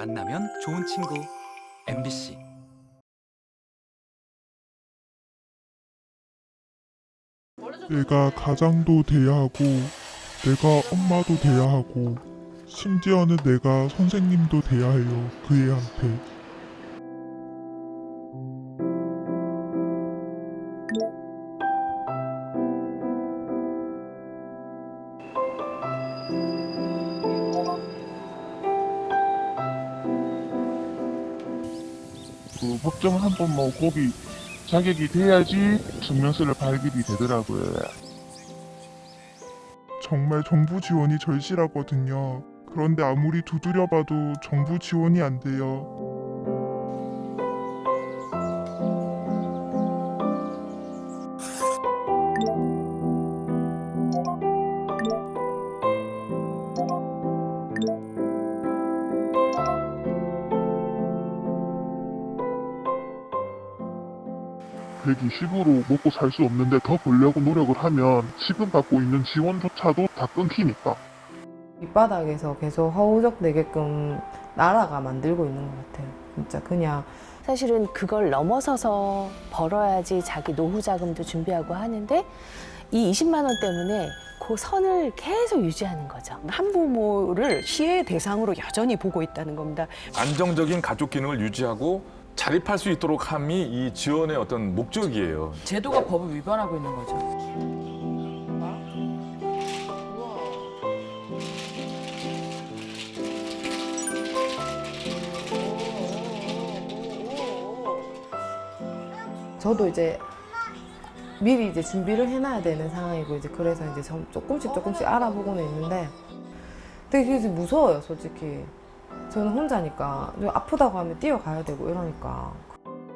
만나면 좋은 친구 MBC. 내가 가장도 돼야 하고 내가 엄마도 돼야 하고 심지어는 내가 선생님도 돼야 해요. 그 애한테. 그 법정 한부모 고비 자격이 돼야지 증명서를 발급이 되더라고요. 정말 정부 지원이 절실하거든요. 그런데 아무리 두드려봐도 정부 지원이 안 돼요. 백이 10으로 먹고 살 수 없는데 더 벌려고 노력을 하면 지금 받고 있는 지원조차도 다 끊기니까. 밑바닥에서 계속 허우적대게끔 나라가 만들고 있는 것 같아요. 진짜 그냥 사실은 그걸 넘어서서 벌어야지 자기 노후 자금도 준비하고 하는데 이 20만 원 때문에 그 선을 계속 유지하는 거죠. 한부모를 시혜의 대상으로 여전히 보고 있다는 겁니다. 안정적인 가족 기능을 유지하고 자립할 수 있도록 함이 이 지원의 어떤 목적이에요. 제도가 법을 위반하고 있는 거죠. 저도 이제 미리 이제 준비를 해놔야 되는 상황이고 이제 그래서 이제 조금씩 알아보고는 있는데 되게 그게 무서워요, 솔직히. 저는 혼자니까 아프다고 하면 뛰어가야 되고 이러니까.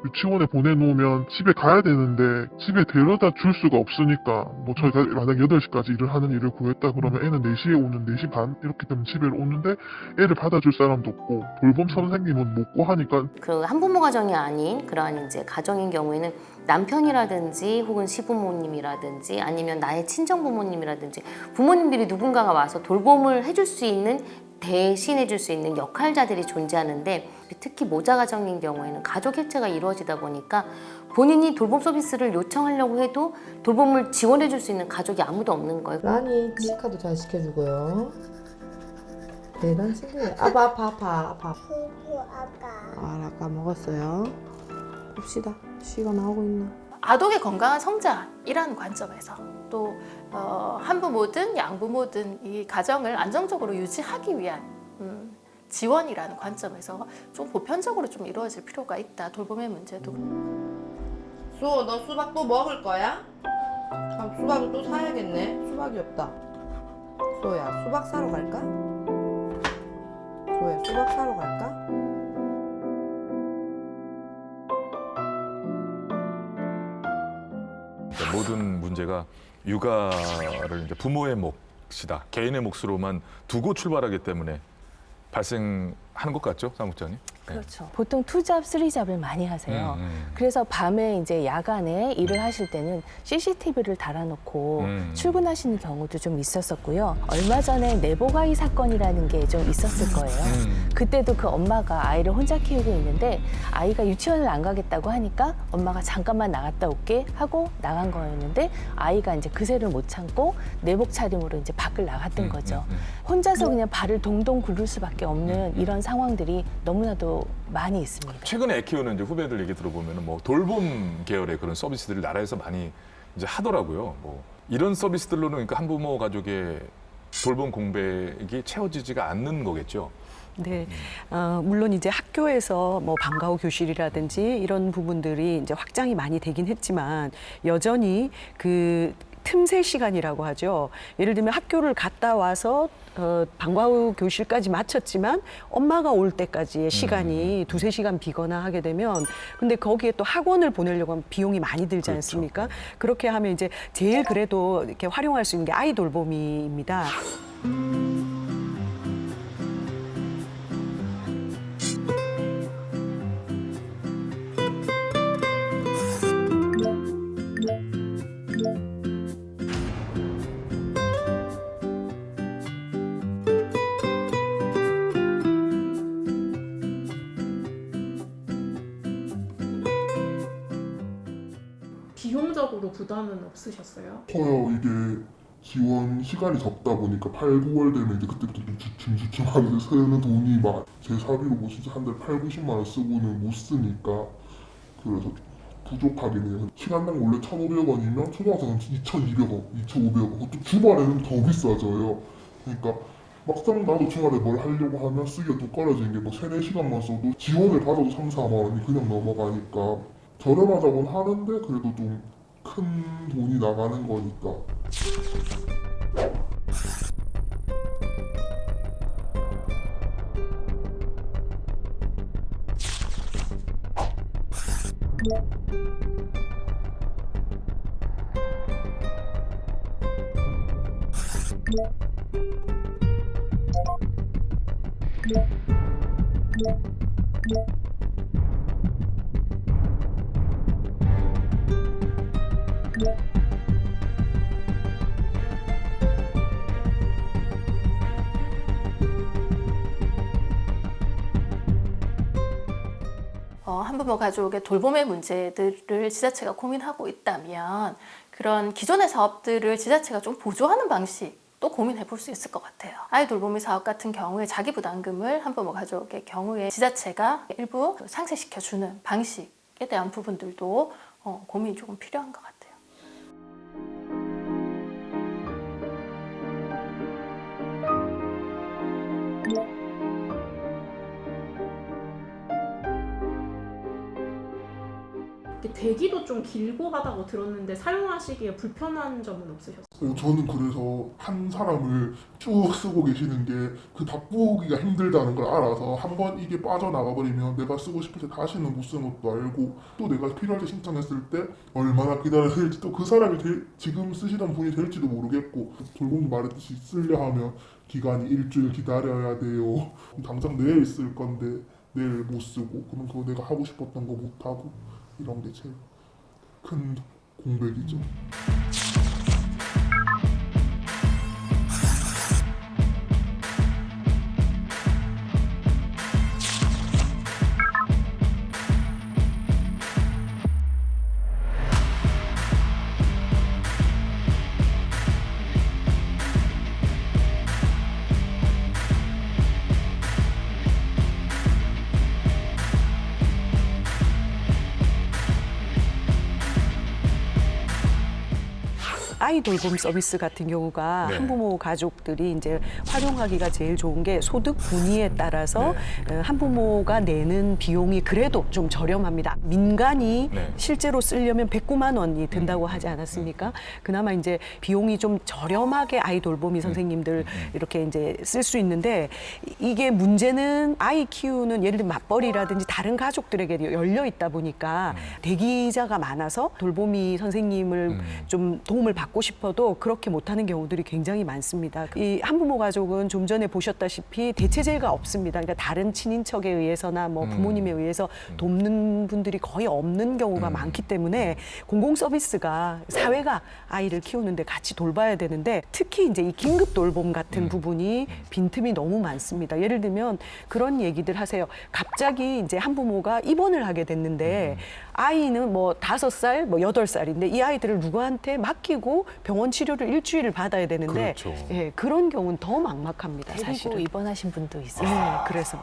유치원에 보내놓으면 집에 가야 되는데 집에 데려다 줄 수가 없으니까 뭐 저희가 만약 8시까지 일을 하는 일을 구했다 그러면 애는 4시에 오는 4시 반 이렇게 되면 집에 오는데 애를 받아줄 사람도 없고 돌봄 선생님은 못 구하니까. 그 한부모 가정이 아닌 그러한 이제 가정인 경우에는 남편이라든지 혹은 시부모님이라든지 아니면 나의 친정 부모님이라든지 부모님들이 누군가가 와서 돌봄을 해줄 수 있는 대신해줄 수 있는 역할자들이 존재하는데 특히 모자 가정인 경우에는 가족 해체가 이루어지다 보니까 본인이 돌봄 서비스를 요청하려고 해도 돌봄을 지원해줄 수 있는 가족이 아무도 없는 거예요. 라니 치카도 잘 시켜주고요. 대단 친구예요. 아빠. 아까 먹었어요. 봅시다. 쉬가 나오고 있나? 아동의 건강한 성장이라는 관점에서 또 한부모든 양부모든 이 가정을 안정적으로 유지하기 위한 지원이라는 관점에서 좀 보편적으로 좀 이루어질 필요가 있다. 돌봄의 문제도. 수호, 너 수박 또 먹을 거야? 그럼 수박을 또 사야겠네. 수박이 없다. 수호야, 수박 사러 갈까? 수호야, 수박 사러 갈까? 모든 문제가 육아를 이제 부모의 몫이다, 개인의 몫으로만 두고 출발하기 때문에 발생하는 것 같죠, 사무국장님? 그렇죠. 보통 투잡, 쓰리잡을 많이 하세요. 그래서 밤에 이제 야간에 일을 하실 때는 CCTV를 달아놓고 출근하시는 경우도 좀 있었었고요. 얼마 전에 내보가이 사건이라는 게 좀 있었을 거예요. 그때도 그 엄마가 아이를 혼자 키우고 있는데 아이가 유치원을 안 가겠다고 하니까 엄마가 잠깐만 나갔다 올게 하고 나간 거였는데 아이가 이제 그새를 못 참고 내복 차림으로 이제 밖을 나갔던 거죠. 혼자서 그냥 발을 동동 굴릴 수밖에 없는 이런 상황들이 너무나도 많이 있습니다. 최근에 애 키우는 이제 후배들 얘기 들어보면 뭐 돌봄 계열의 그런 서비스들을 나라에서 많이 이제 하더라고요. 뭐 이런 서비스들로는 그러니까 한부모 가족의 돌봄 공백이 채워지지가 않는 거겠죠. 네, 물론 이제 학교에서 뭐 방과 후 교실이라든지 이런 부분들이 이제 확장이 많이 되긴 했지만 여전히 그 틈새 시간이라고 하죠. 예를 들면 학교를 갔다 와서 방과 후 교실까지 마쳤지만 엄마가 올 때까지의 시간이 2~3시간 비거나 하게 되면 근데 거기에 또 학원을 보내려고 하면 비용이 많이 들지 않습니까? 그렇게 하면 이제 제일 그래도 이렇게 활용할 수 있는 게 아이 돌봄이입니다. 정도 부담은 없으셨어요? 커요. 이게 지원 시간이 적다 보니까 8, 9월 되면 이제 그때부터 좀 주춤주춤 하는데 쓰는 돈이 막 제 사비로 뭐 진짜 한 달에 8, 90만 원 쓰고는 못 쓰니까 그래서 부족하긴 해요. 시간당 원래 1,500원이면 초등학생은 2,200원, 2,500원. 그것도 주말에는 더 비싸져요. 그러니까 막상 나도 주말에 뭘 하려고 하면 쓰기가 뚝 떨어지는 게 뭐 3, 4시간만 써도 지원을 받아도 3, 4만 원이 그냥 넘어가니까 저렴하자곤 하는데 그래도 좀 큰 돈이 나가는 거니까. 한부모 가족의 돌봄의 문제들을 지자체가 고민하고 있다면 그런 기존의 사업들을 지자체가 좀 보조하는 방식도 고민해 볼 수 있을 것 같아요. 아이 돌보미 사업 같은 경우에 자기 부담금을 한부모 가족의 경우에 지자체가 일부 상쇄시켜주는 방식에 대한 부분들도 고민이 조금 필요한 것 같아요. 대기도 좀 길고 하다고 들었는데 사용하시기에 불편한 점은 없으셨어요? 저는 그래서 한 사람을 쭉 쓰고 계시는 게 그 바꾸기가 힘들다는 걸 알아서 한번 이게 빠져나가 버리면 내가 쓰고 싶을 때 다시는 못 쓰는 것도 알고 또 내가 필요할 때 신청했을 때 얼마나 기다려야 될지 또 그 사람이 지금 쓰시던 분이 될지도 모르겠고 돌봄도 말했듯이 쓰려 하면 기간이 일주일 기다려야 돼요. 당장 내일 쓸 건데 내일 못 쓰고 그러면 그거 내가 하고 싶었던 거 못 하고 이런 게 제일 큰 공백이죠. 아이 돌봄 서비스 같은 경우가 네. 한부모 가족들이 이제 활용하기가 제일 좋은 게 소득 분위에 따라서 한부모가 내는 비용이 그래도 좀 저렴합니다. 민간이 네. 실제로 쓰려면 109만 원이 든다고 하지 않았습니까? 그나마 이제 비용이 좀 저렴하게 아이 돌보미 선생님들 이렇게 이제 쓸 수 있는데 이게 문제는 아이 키우는 예를 들면 맞벌이라든지 다른 가족들에게 열려 있다 보니까 대기자가 많아서 돌보미 선생님을 좀 도움을 받고 싶어도 그렇게 못하는 경우들이 굉장히 많습니다. 이 한부모 가족은 좀 전에 보셨다시피 대체제가 없습니다. 그러니까 다른 친인척에 의해서나 뭐 부모님에 의해서 돕는 분들이 거의 없는 경우가 많기 때문에 공공 서비스가 사회가 아이를 키우는데 같이 돌봐야 되는데 특히 이제 이 긴급 돌봄 같은 부분이 빈틈이 너무 많습니다. 예를 들면 그런 얘기들 하세요. 갑자기 이제 한부모가 입원을 하게 됐는데 아이는 뭐 5살, 뭐 8살인데 이 아이들을 누구한테 맡기고 병원 치료를 일주일을 받아야 되는데 그렇죠. 예, 그런 경우는 더 막막합니다. 데리고 사실은. 입원하신 분도 있어요. 네, 그래서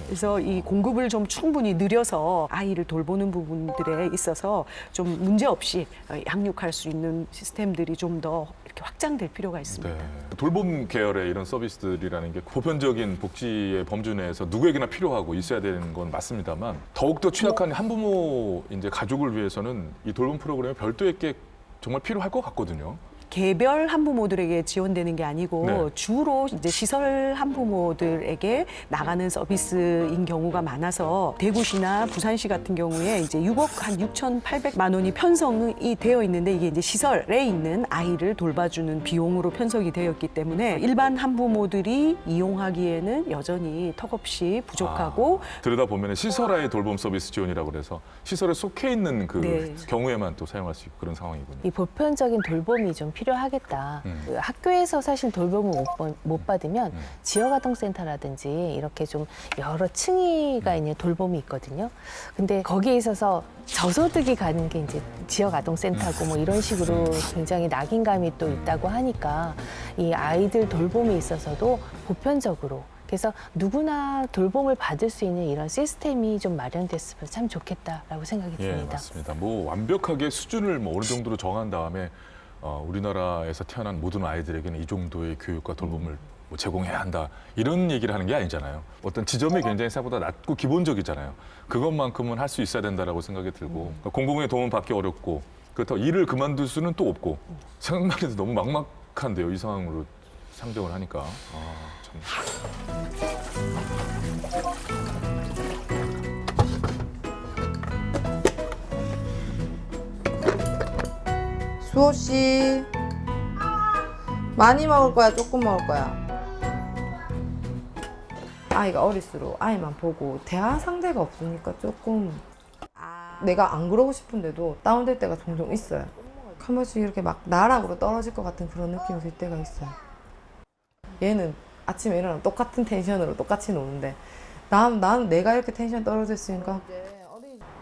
그래서 이 공급을 좀 충분히 늘려서 아이를 돌보는 부분들에 있어서 좀 문제 없이 양육할 수 있는 시스템들이 좀 더 이렇게 확장될 필요가 있습니다. 네. 돌봄 계열의 이런 서비스들이라는 게 보편적인 복지의 범주 내에서 누구에게나 필요하고 있어야 되는 건 맞습니다만 더욱더 취약한 한부모 이제 가족을 위해서는 이 돌봄 프로그램이 별도의 게 정말 필요할 것 같거든요. 개별 한부모들에게 지원되는 게 아니고 네. 주로 이제 시설 한부모들에게 나가는 서비스인 경우가 많아서 대구시나 부산시 같은 경우에 이제 6억 한 6,800만 원이 편성이 되어 있는데 이게 이제 시설에 있는 아이를 돌봐주는 비용으로 편성이 되었기 때문에 일반 한부모들이 이용하기에는 여전히 턱없이 부족하고 들여다 보면 시설화의 돌봄 서비스 지원이라고 그래서 시설에 속해 있는 그 네. 경우에만 또 사용할 수 있고 그런 상황이군요. 이 보편적인 돌봄이 좀 필요하겠다. 그 학교에서 사실 돌봄을 못 받으면 지역아동센터라든지 이렇게 좀 여러 층위가 있는 돌봄이 있거든요. 근데 거기에 있어서 저소득이 가는 게 이제 지역아동센터고 뭐 이런 식으로 굉장히 낙인감이 또 있다고 하니까 이 아이들 돌봄에 있어서도 보편적으로 그래서 누구나 돌봄을 받을 수 있는 이런 시스템이 좀 마련됐으면 참 좋겠다라고 생각이 예, 듭니다. 맞습니다. 뭐 완벽하게 수준을 뭐 어느 정도로 정한 다음에 우리나라에서 태어난 모든 아이들에게는 이 정도의 교육과 돌봄을 뭐 제공해야 한다 이런 얘기를 하는 게 아니잖아요. 어떤 지점이 굉장히 생각보다 낮고 기본적이잖아요. 그것만큼은 할 수 있어야 된다라고 생각이 들고 그러니까 공공의 도움을 받기 어렵고 그렇다고 일을 그만둘 수는 또 없고 생각만 해도 너무 막막한데요. 이 상황으로 상정을 하니까 참. 수호 씨 많이 먹을 거야? 조금 먹을 거야? 아이가 어릴수록 아이만 보고 대화 상대가 없으니까 조금 내가 안 그러고 싶은데도 다운될 때가 종종 있어요. 한 번씩 이렇게 막 나락으로 떨어질 것 같은 그런 느낌이 들 때가 있어요. 얘는 아침에 일어나면 똑같은 텐션으로 똑같이 노는데 난 내가 이렇게 텐션 떨어졌으니까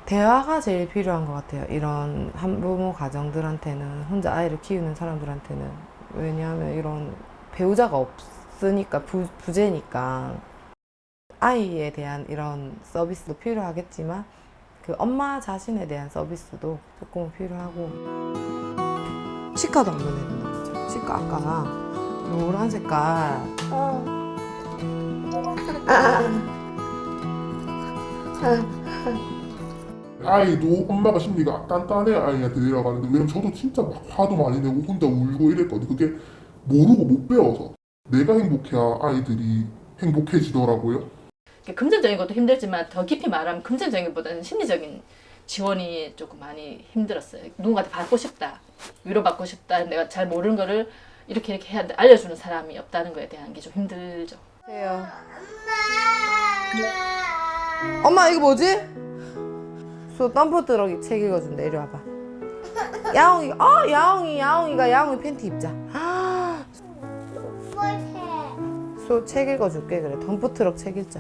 대화가 제일 필요한 것 같아요. 이런 한부모 가정들한테는 혼자 아이를 키우는 사람들한테는 왜냐하면 이런 배우자가 없으니까 부재니까 아이에 대한 이런 서비스도 필요하겠지만 그 엄마 자신에 대한 서비스도 조금 필요하고 치과도 한번 해준다 그죠? 치과 아까 노란 색깔 아이도 엄마가 심리가 단단해 아이한테 내려가는데 왜냐면 저도 진짜 막 화도 많이 내고 혼자 울고 이랬거든요. 그게 모르고 못 배워서 내가 행복해야 아이들이 행복해지더라고요. 금전적인 것도 힘들지만 더 깊이 말하면 금전적인 것보다는 심리적인 지원이 조금 많이 힘들었어요. 누군가한테 받고 싶다, 위로받고 싶다, 내가 잘 모르는 거를 이렇게 해야 돼, 알려주는 사람이 없다는 거에 대한 게 좀 힘들죠. 엄마 이거 뭐지? 소 덤프트럭이 책 읽어준다. 이리 와봐. 야옹이가 야옹이 팬티 입자. 소 책 읽어줄게. 그래 덤프트럭 책 읽자.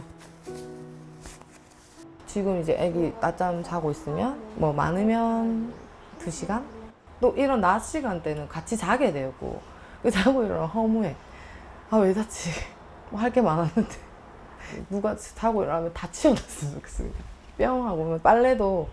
지금 이제 애기 낮잠 자고 있으면 뭐 많으면 2시간? 또 이런 낮 시간대는 같이 자게 되고 자고 일어나면 허무해. 아 왜 잤지? 뭐 할 게 많았는데 누가 자고 일어나면 다 치워놨으면 좋겠습니다. 뿅 하고 빨래도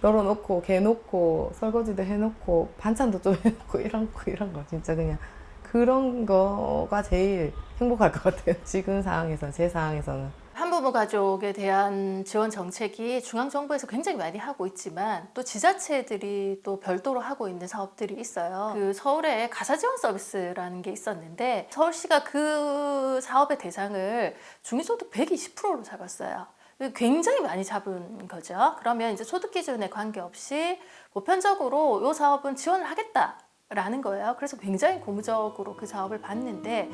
널어놓고 개 놓고 설거지도 해놓고 반찬도 좀 해놓고 이런 거 진짜 그냥 그런 거가 제일 행복할 것 같아요. 지금 상황에서 제 상황에서는. 한부모 가족에 대한 지원 정책이 중앙정부에서 굉장히 많이 하고 있지만 또 지자체들이 또 별도로 하고 있는 사업들이 있어요. 그 서울에 가사 지원 서비스라는 게 있었는데 서울시가 그 사업의 대상을 중위소득 120%로 잡았어요. 굉장히 많이 잡은 거죠. 그러면 이제 소득 기준에 관계없이 보편적으로 이 사업은 지원을 하겠다라는 거예요. 그래서 굉장히 고무적으로 그 사업을 봤는데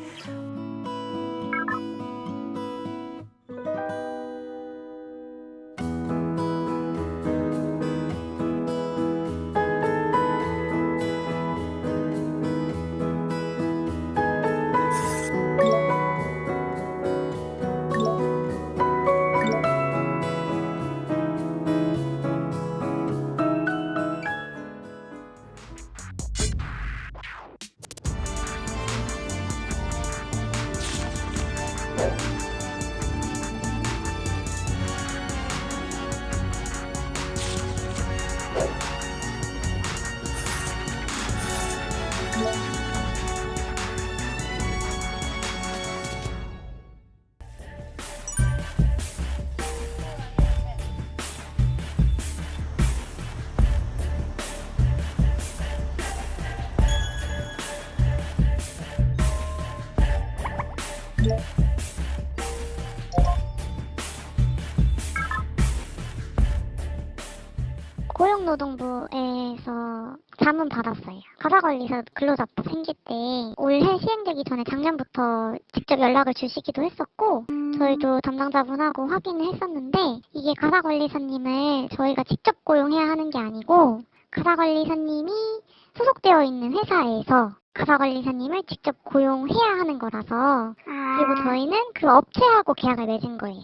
고용노동부에서 자문 받았어요. 가사관리사 근로자법 생길 때 올해 시행되기 전에 작년부터 직접 연락을 주시기도 했었고 저희도 담당자분하고 확인을 했었는데 이게 가사관리사님을 저희가 직접 고용해야 하는 게 아니고 가사관리사님이 소속되어 있는 회사에서 가사관리사님을 직접 고용해야 하는 거라서 그리고 저희는 그 업체하고 계약을 맺은 거예요.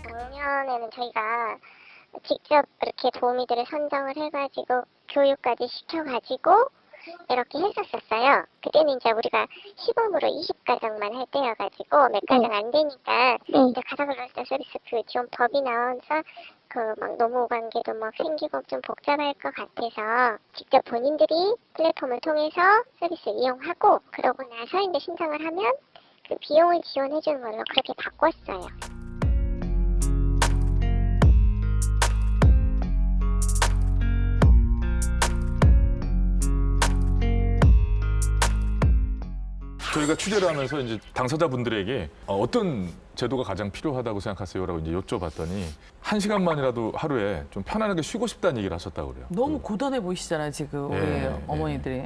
작년에는 저희가 직접 이렇게 도우미들을 선정을 해가지고 교육까지 시켜가지고 이렇게 했었어요. 그때는 이제 우리가 시범으로 20가정만 할 때여가지고 몇 가정 안 되니까 이제 가사관리사 서비스 그 지원 법이 나와서 그 막 노무 관계도 막 생기고 좀 복잡할 것 같아서 직접 본인들이 플랫폼을 통해서 서비스를 이용하고 그러고 나서 이제 신청을 하면 그 비용을 지원해주는 걸로 그렇게 바꿨어요. 저희가 취재를 하면서 이제 당사자분들에게 어떤 제도가 가장 필요하다고 생각하세요라고 이제 여쭤봤더니 1시간만이라도 하루에 좀 편안하게 쉬고 싶다는 얘기를 하셨다고 그래요. 너무 고단해 보이시잖아요, 지금 우리 어머니들이.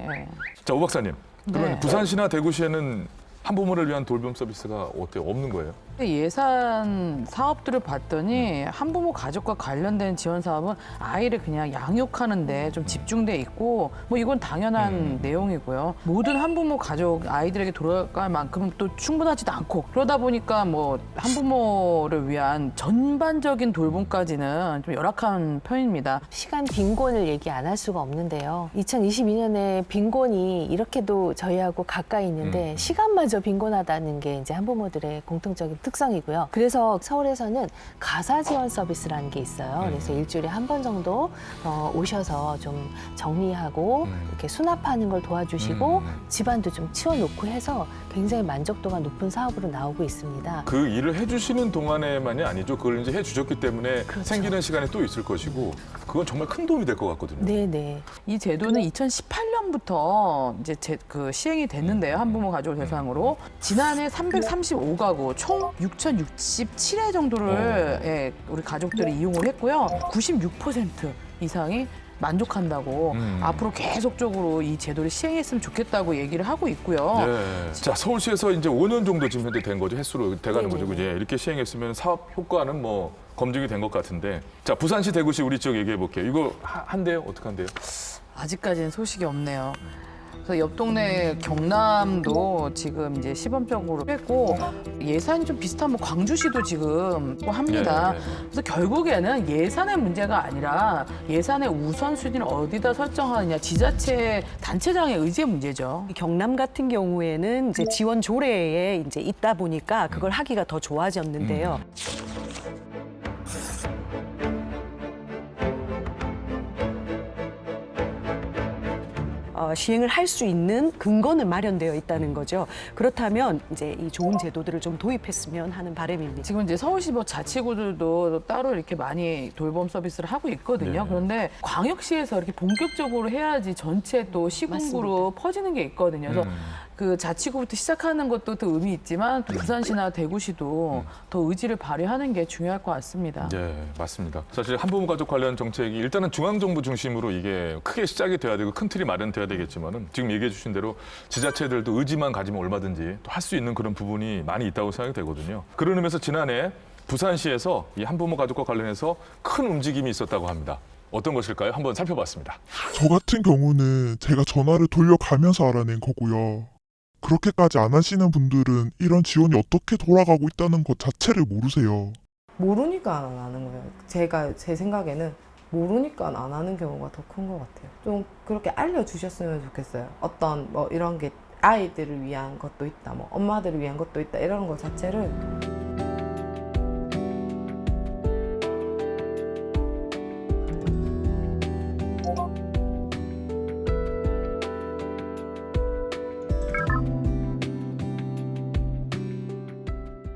자, 오 박사님. 그러면 네. 부산시나 대구시에는 한부모를 위한 돌봄 서비스가 어때요? 없는 거예요? 예산 사업들을 봤더니 한부모 가족과 관련된 지원 사업은 아이를 그냥 양육하는데 좀 집중돼 있고 뭐 이건 당연한 내용이고요. 모든 한부모 가족 아이들에게 돌아갈 만큼은 또 충분하지도 않고 그러다 보니까 뭐 한부모를 위한 전반적인 돌봄까지는 좀 열악한 편입니다. 시간 빈곤을 얘기 안 할 수가 없는데요. 2022년에 빈곤이 이렇게도 저희하고 가까이 있는데 시간마저 빈곤하다는 게 이제 한부모들의 공통적인 특성이고요. 그래서 서울에서는 가사 지원 서비스라는 게 있어요. 그래서 일주일에 한 번 정도 오셔서 좀 정리하고 이렇게 수납하는 걸 도와주시고 집안도 좀 치워놓고 해서 굉장히 만족도가 높은 사업으로 나오고 있습니다. 그 일을 해주시는 동안에만이 아니죠. 그걸 이제 해주셨기 때문에 그렇죠. 생기는 시간이 또 있을 것이고 그건 정말 큰 도움이 될 것 같거든요. 네네. 이 제도는 2018년부터 이제 그 시행이 됐는데요. 한부모 가족을 대상으로 지난해 335가구 총 6,067회 정도를 예, 우리 가족들이 이용을 했고요. 96% 이상이 만족한다고 앞으로 계속적으로 이 제도를 시행했으면 좋겠다고 얘기를 하고 있고요. 네. 자, 서울시에서 이제 5년 정도 지금 현재 된 거죠. 횟수로 돼가는 거죠. 그죠? 이렇게 시행했으면 사업 효과는 뭐 검증이 된 것 같은데. 자, 부산시, 대구시 우리 쪽 얘기해 볼게요. 이거 한대요? 어떻게 한대요? 아직까지는 소식이 없네요. 그래서 옆 동네 경남도 지금 이제 시범적으로 했고 예산이 좀 비슷한 뭐 광주시도 지금 뭐 합니다. 그래서 결국에는 예산의 문제가 아니라 예산의 우선순위를 어디다 설정하느냐 지자체 단체장의 의지의 문제죠. 경남 같은 경우에는 이제 지원 조례에 이제 있다 보니까 그걸 하기가 더 좋아졌는데요. 시행을 할 수 있는 근거는 마련되어 있다는 거죠. 그렇다면 이제 이 좋은 제도들을 좀 도입했으면 하는 바람입니다. 지금 이제 서울시 뭐 자치구들도 따로 이렇게 많이 돌봄 서비스를 하고 있거든요. 그런데 광역시에서 이렇게 본격적으로 해야지 전체 또 시군구로 퍼지는 게 있거든요. 그래서 그 자치구부터 시작하는 것도 또 의미 있지만 또 부산시나 대구시도 더 의지를 발휘하는 게 중요할 것 같습니다. 네, 맞습니다. 사실 한부모 가족 관련 정책이 일단은 중앙정부 중심으로 이게 크게 시작이 돼야 되고 큰 틀이 마련돼야 되겠지만은 지금 얘기해 주신 대로 지자체들도 의지만 가지면 얼마든지 또 할 수 있는 그런 부분이 많이 있다고 생각이 되거든요. 그런 의미에서 지난해 부산시에서 이 한부모 가족과 관련해서 큰 움직임이 있었다고 합니다. 어떤 것일까요? 한번 살펴봤습니다. 저 같은 경우는 제가 전화를 돌려가면서 알아낸 거고요. 그렇게까지 안 하시는 분들은 이런 지원이 어떻게 돌아가고 있다는 것 자체를 모르세요. 모르니까 안 하는 거예요. 제 생각에는 모르니까 안 하는 경우가 더 큰 것 같아요. 좀 그렇게 알려주셨으면 좋겠어요. 어떤 뭐 이런 게 아이들을 위한 것도 있다, 뭐 엄마들을 위한 것도 있다 이런 것 자체를.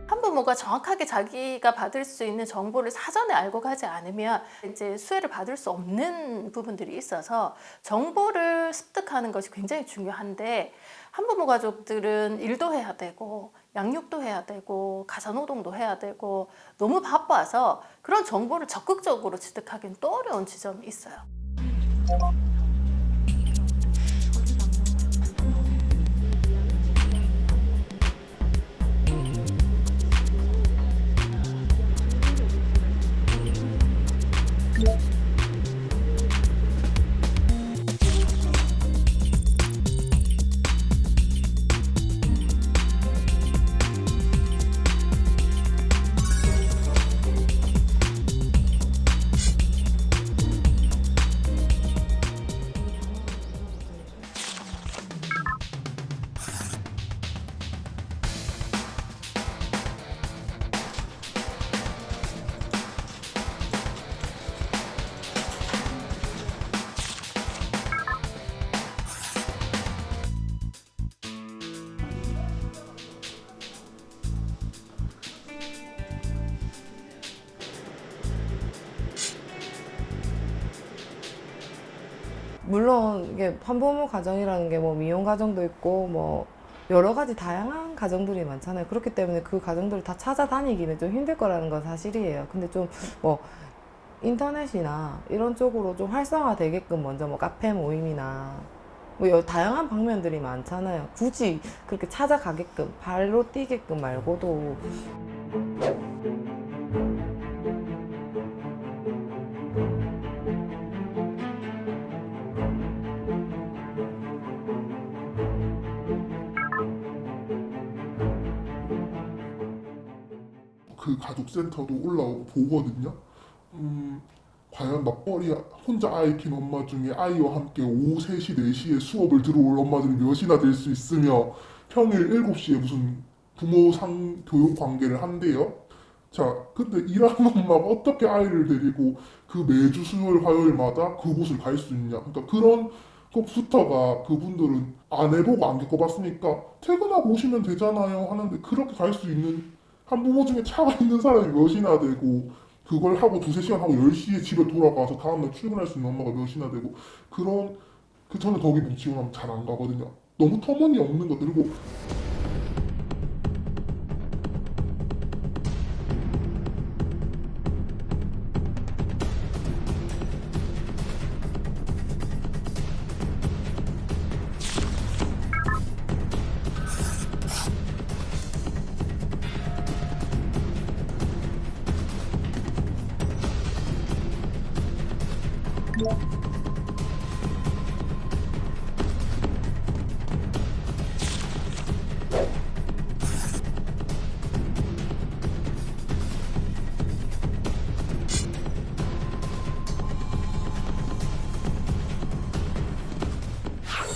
한부모가 정확하게 자기가 받을 수 있는 정보를 사전에 알고 가지 않으면 이제 수혜를 받을 수 없는 부분들이 있어서 정보를 습득하는 것이 굉장히 중요한데 한부모 가족들은 일도 해야 되고 양육도 해야 되고 가사노동도 해야 되고 너무 바빠서 그런 정보를 적극적으로 취득하기는 또 어려운 지점이 있어요. 물론 이게 한부모 가정이라는 게 뭐 미혼 가정도 있고 뭐 여러 가지 다양한 가정들이 많잖아요. 그렇기 때문에 그 가정들을 다 찾아다니기는 좀 힘들 거라는 건 사실이에요. 근데 좀 뭐 인터넷이나 이런 쪽으로 좀 활성화되게끔 먼저 뭐 카페 모임이나 뭐 다양한 방면들이 많잖아요. 굳이 그렇게 찾아가게끔 발로 뛰게끔 말고도. 그 가족센터도 올라오고 보거든요. 과연 맞벌이 혼자 아이 킨 엄마 중에 아이와 함께 오후 3시, 4시에 수업을 들어올 엄마들이 몇이나 될 수 있으며 평일 7시에 무슨 부모 교육 관계를 한대요. 자, 근데 일하는 엄마가 어떻게 아이를 데리고 그 매주 수요일, 화요일마다 그곳을 갈 수 있냐. 그러니까 그런 것부터가 그분들은 안 해보고 안 겪어봤으니까 퇴근하고 오시면 되잖아요 하는데 그렇게 갈 수 있는 한부모 중에 차가 있는 사람이 몇이나 되고 그걸 하고 2-3시간 하고 10시에 집에 돌아가서 다음날 출근할 수 있는 엄마가 몇이나 되고 그런 저는 거기 지원하면 잘 안 가거든요. 너무 터무니없는 것 그리고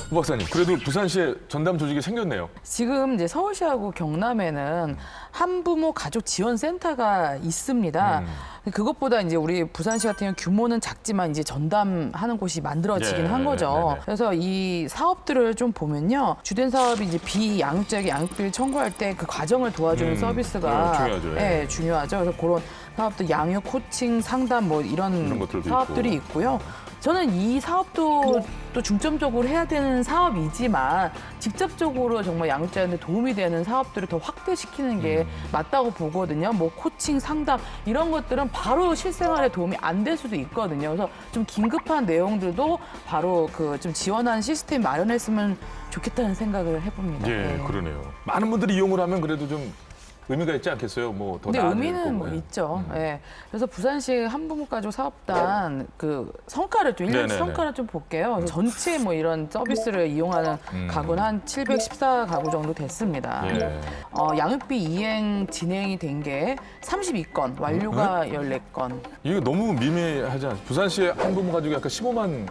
우 박사님, 그래도 부산시에 전담 조직이 생겼네요. 지금 이제 서울시하고 경남에는 한부모 가족 지원 센터가 있습니다. 그것보다 이제 우리 부산시 같은 경우 규모는 작지만 이제 전담하는 곳이 만들어지긴 한 거죠. 그래서 이 사업들을 좀 보면요. 주된 사업이 이제 비양육자에게 양육비를 청구할 때 그 과정을 도와주는 서비스가 중요하죠. 네, 중요하죠. 그래서 그런 사업도 양육, 코칭, 상담 뭐 이런 사업들이 있고요. 저는 이 사업도 또 중점적으로 해야 되는 사업이지만 직접적으로 정말 양육자한테 도움이 되는 사업들을 더 확대시키는 게 맞다고 보거든요. 뭐 코칭, 상담 이런 것들은 바로 실생활에 도움이 안 될 수도 있거든요. 그래서 좀 긴급한 내용들도 바로 그 좀 지원하는 시스템 마련했으면 좋겠다는 생각을 해봅니다. 예, 그러네요. 많은 분들이 이용을 하면 그래도 좀 의미가 있지 않겠어요? 뭐 더 근데 나아질 의미는 뭐 거고. 있죠. 예. 그래서 부산시 한부모 가족 사업단 그 성과를 좀 1년 네네네. 성과를 좀 볼게요. 전체 뭐 이런 서비스를 이용하는 가구는 한 714가구 정도 됐습니다. 예. 양육비 이행 진행이 된 게 32건, 완료가 14건. 이거 너무 미미하지 않아요? 부산시에 한부모 가족이 아까 15만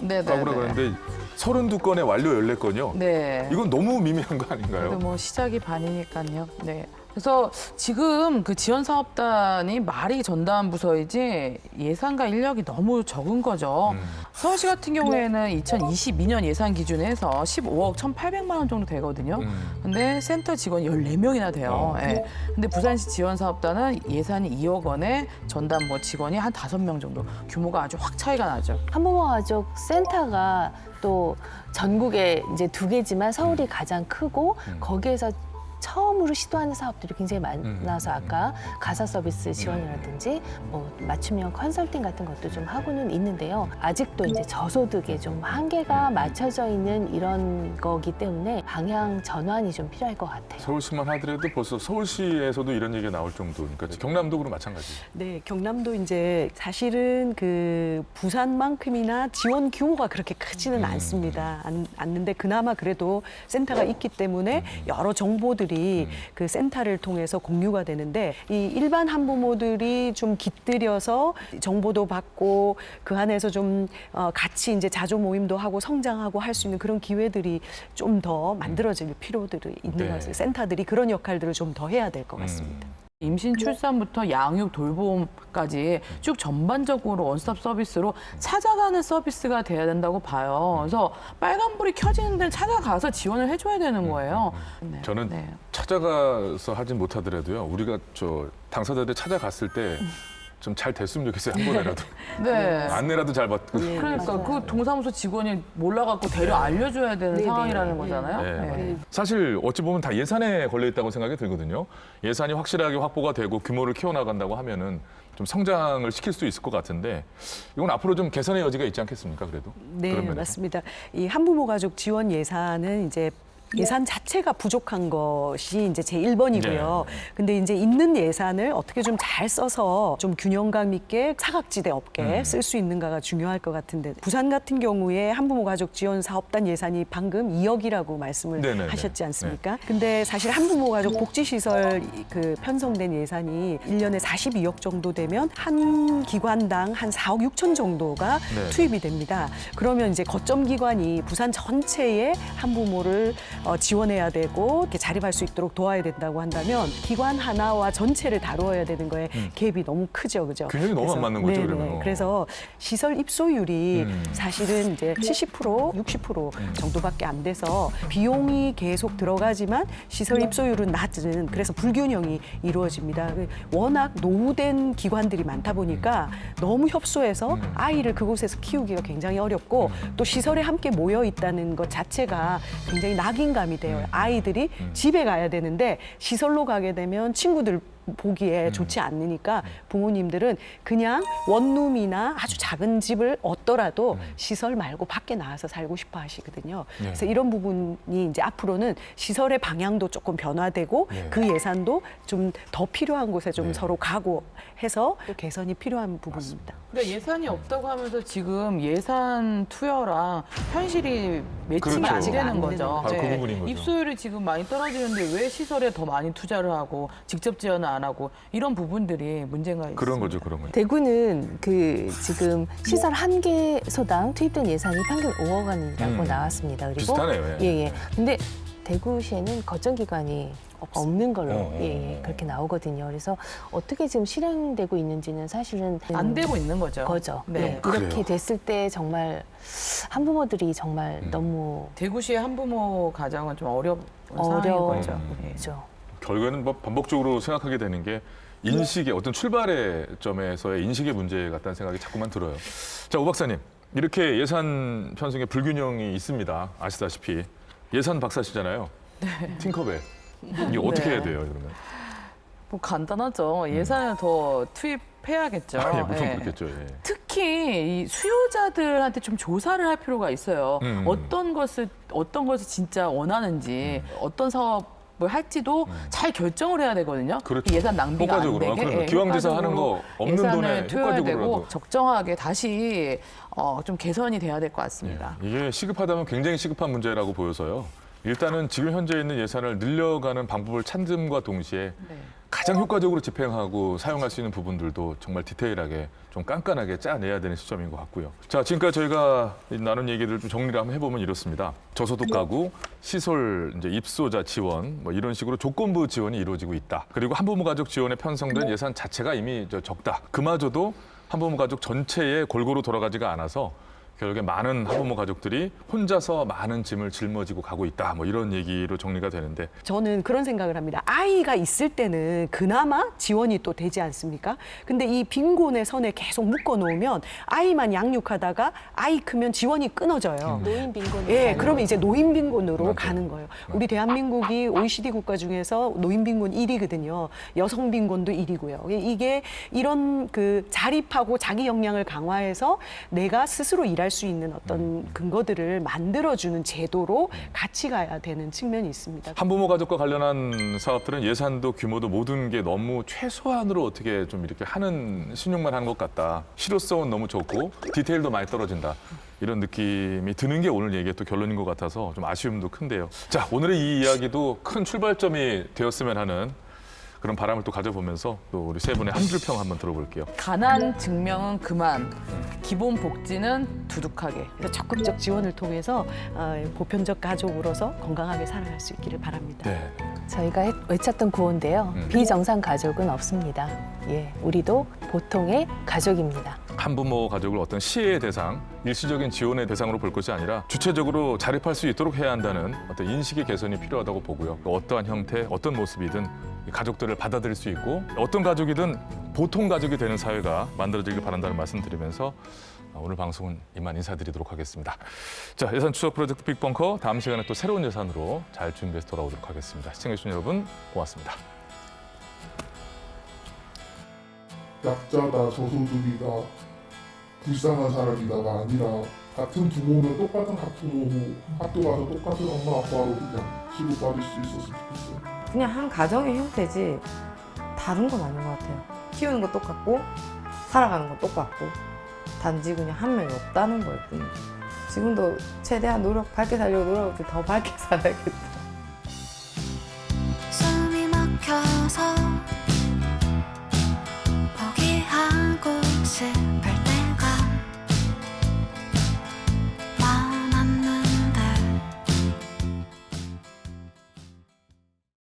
가구라 그러는데 32건에 완료 14건이요? 네. 이건 너무 미미한 거 아닌가요? 그래도 뭐 시작이 반이니까요. 네. 그래서 지금 그 지원 사업단이 말이 전담 부서이지 예산과 인력이 너무 적은 거죠. 서울시 같은 경우에는 2022년 예산 기준에서 15억 1,800만 원 정도 되거든요. 근데 센터 직원이 14명이나 돼요. 예. 근데 부산시 지원 사업단은 예산이 2억 원에 전담 뭐 직원이 한 5명 정도. 규모가 아주 확 차이가 나죠. 한부모 가족 센터가 또 전국에 이제 2개지만 서울이 가장 크고 거기에서 처음으로 시도하는 사업들이 굉장히 많아서 아까 가사 서비스 지원이라든지 뭐 맞춤형 컨설팅 같은 것도 좀 하고는 있는데요. 아직도 이제 저소득에 좀 한계가 맞춰져 있는 이런 거기 때문에 방향 전환이 좀 필요할 것 같아요. 서울시만 하더라도 벌써 서울시에서도 이런 얘기가 나올 정도니까 경남도 그럼 마찬가지. 네, 경남도 이제 사실은 그 부산만큼이나 지원 규모가 그렇게 크지는 않습니다. 않는데 그나마 그래도 센터가 있기 때문에 여러 정보들이 그 센터를 통해서 공유가 되는데 이 일반 한부모들이 좀 깃들여서 정보도 받고 그 안에서 좀 같이 이제 자조 모임도 하고 성장하고 할 수 있는 그런 기회들이 좀 더 만들어질 필요들이 있는 것 같아요. 센터들이 그런 역할들을 좀 더 해야 될 것 같습니다. 임신 출산부터 양육 돌봄까지 쭉 전반적으로 원스톱 서비스로 찾아가는 서비스가 돼야 된다고 봐요. 그래서 빨간불이 켜지는 데는 찾아가서 지원을 해줘야 되는 거예요. 네. 저는 네. 찾아가서 하진 못하더라도요. 우리가 저 당사자들 찾아갔을 때 좀 잘 됐으면 좋겠어요. 한 번이라도. 네. 안내라도 잘 받고. 그러니까 그 동사무소 직원이 몰라갖고 데려 알려줘야 되는 상황이라는 거잖아요. 네. 사실 어찌 보면 다 예산에 걸려 있다고 생각이 들거든요. 예산이 확실하게 확보가 되고 규모를 키워나간다고 하면은 좀 성장을 시킬 수 있을 것 같은데 이건 앞으로 좀 개선의 여지가 있지 않겠습니까? 그래도. 네, 그런 면에서. 맞습니다. 이 한부모 가족 지원 예산은 이제 예산 자체가 부족한 것이 이제 제 1번이고요. 근데 이제 있는 예산을 어떻게 좀 잘 써서 좀 균형감 있게 사각지대 없게 쓸 수 있는가가 중요할 것 같은데 부산 같은 경우에 한부모 가족 지원 사업단 예산이 방금 2억이라고 말씀을 네네네. 하셨지 않습니까? 근데 사실 한부모 가족 복지시설 그 편성된 예산이 1년에 42억 정도 되면 한 기관당 한 4억 6천 정도가 네. 투입이 됩니다. 그러면 이제 거점 기관이 부산 전체의 한부모를 지원해야 되고 이렇게 자립할 수 있도록 도와야 된다고 한다면 기관 하나와 전체를 다루어야 되는 거에 갭이 너무 크죠, 그죠? 균형이 너무 안 맞는 거죠, 네네. 그러면. 그래서 시설 입소율이 사실은 이제 70%, 60% 정도밖에 안 돼서 비용이 계속 들어가지만 시설 입소율은 낮은 그래서 불균형이 이루어집니다. 워낙 노후된 기관들이 많다 보니까 너무 협소해서 아이를 그곳에서 키우기가 굉장히 어렵고 또 시설에 함께 모여 있다는 것 자체가 굉장히 낙인감이 돼요. 아이들이 집에 가야 되는데 시설로 가게 되면 친구들 보기에 좋지 않으니까 부모님들은 그냥 원룸이나 아주 작은 집을 얻더라도 시설 말고 밖에 나와서 살고 싶어 하시거든요. 그래서 이런 부분이 이제 앞으로는 시설의 방향도 조금 변화되고 그 예산도 좀 더 필요한 곳에 좀 서로 각오해서 또 개선이 필요한 부분입니다. 그러니까 예산이 없다고 하면서 지금 예산 투여랑 현실이 매칭이 그렇죠. 안 되는 거죠. 바로 그 부분인 거죠. 입소율이 지금 많이 떨어지는데 왜 시설에 더 많이 투자를 하고 직접 지원을 안 하고 이런 부분들이 문제가 있습니다. 그런 거죠, 그런 거죠. 대구는 그 지금 시설 한 개소당 투입된 예산이 평균 5억 원이라고 나왔습니다. 그리고 비슷하네요. 예. 근데 대구시에는 거점기관이 없는 걸로 그렇게 나오거든요. 그래서 어떻게 지금 실행되고 있는지는 사실은 안 되고 있는 거죠. 네. 예, 이렇게 됐을 때 정말 한부모들이 정말 너무 대구시의 한부모 가정은 좀 어려운 상황인 거죠. 어렵죠. 결국에는 뭐 반복적으로 생각하게 되는 게 인식의 어떤 출발의 점에서의 인식의 문제 같다는 생각이 자꾸만 들어요. 자, 오 박사님. 이렇게 예산 편성에 불균형이 있습니다. 아시다시피. 예산 박사시잖아요. 팅커벨. 이게 어떻게 해야 돼요, 그러면? 뭐 간단하죠. 예산을 더 투입해야겠죠. 보통 그렇겠죠. 예. 특히 이 수요자들한테 좀 조사를 할 필요가 있어요. 어떤 것을 진짜 원하는지, 어떤 사업을 할지도 잘 결정을 해야 되거든요. 그렇죠. 예산 낭비가 안 효과적으로. 되게. 기왕지사 하는 거 없는 예산을 돈에 투여해야 되고 효과적으로라도. 적정하게 다시 좀 개선이 돼야 될 것 같습니다. 이게 시급하다면 굉장히 시급한 문제라고 보여서요. 일단은 지금 현재 있는 예산을 늘려가는 방법을 찾음과 동시에 가장 효과적으로 집행하고 사용할 수 있는 부분들도 정말 디테일하게 좀 깐깐하게 짜내야 되는 시점인 것 같고요. 자, 지금까지 저희가 나눈 얘기들 좀 정리를 한번 해보면 이렇습니다. 저소득 가구, 시설 이제 입소자 지원 뭐 이런 식으로 조건부 지원이 이루어지고 있다. 그리고 한부모 가족 지원에 편성된 예산 자체가 이미 적다. 그마저도 한부모 가족 전체에 골고루 돌아가지가 않아서 결국에 많은 한부모 가족들이 혼자서 많은 짐을 짊어지고 가고 있다. 뭐 이런 얘기로 정리가 되는데 저는 그런 생각을 합니다. 아이가 있을 때는 그나마 지원이 또 되지 않습니까? 근데 이 빈곤의 선에 계속 묶어 놓으면 아이만 양육하다가 아이 크면 지원이 끊어져요. 노인 빈곤. 예, 그러면 이제 노인 빈곤으로 가는 거예요. 우리 대한민국이 OECD 국가 중에서 노인 빈곤 1위거든요. 여성 빈곤도 1위고요. 이게 이런 그 자립하고 자기 역량을 강화해서 내가 스스로 일할 수 있는 어떤 근거들을 만들어주는 제도로 같이 가야 되는 측면이 있습니다. 한부모 가족과 관련한 사업들은 예산도 규모도 모든 게 너무 최소한으로 어떻게 좀 이렇게 하는 신용만 하는 것 같다. 실효성은 너무 적고 디테일도 많이 떨어진다. 이런 느낌이 드는 게 오늘 얘기의 또 결론인 것 같아서 좀 아쉬움도 큰데요. 자, 오늘의 이 이야기도 큰 출발점이 되었으면 하는 그런 바람을 또 가져보면서 또 우리 세 분의 한 줄 평 한번 들어볼게요. 가난 증명은 그만, 기본 복지는 두둑하게. 그래서 적극적 지원을 통해서 보편적 가족으로서 건강하게 살아갈 수 있기를 바랍니다. 네. 저희가 외쳤던 구호인데요. 비정상 가족은 없습니다. 예, 우리도 보통의 가족입니다. 한부모 가족을 어떤 시혜의 대상, 일시적인 지원의 대상으로 볼 것이 아니라 주체적으로 자립할 수 있도록 해야 한다는 어떤 인식의 개선이 필요하다고 보고요. 어떠한 형태, 어떤 모습이든 이 가족들을 받아들일 수 있고 어떤 가족이든 보통 가족이 되는 사회가 만들어지길 바란다는 말씀 드리면서 오늘 방송은 이만 인사드리도록 하겠습니다. 자, 예산 추적 프로젝트 빅벙커 다음 시간에 또 새로운 예산으로 잘 준비해서 돌아오도록 하겠습니다. 시청해주신 여러분 고맙습니다. 약자다, 저소득이다, 불쌍한 사람이다가 아니라 같은 부모면 똑같은 학부모고 학교 가서 똑같은 엄마 아빠로 그냥 치고받을 수 있었으면 좋겠어요. 그냥 한 가정의 형태지 다른 건 아닌 것 같아요. 키우는 거 똑같고 살아가는 거 똑같고 단지 그냥 한 명이 없다는 걸 뿐이죠. 지금도 최대한 밝게 살려고 노력하고 더 밝게 살아야겠다.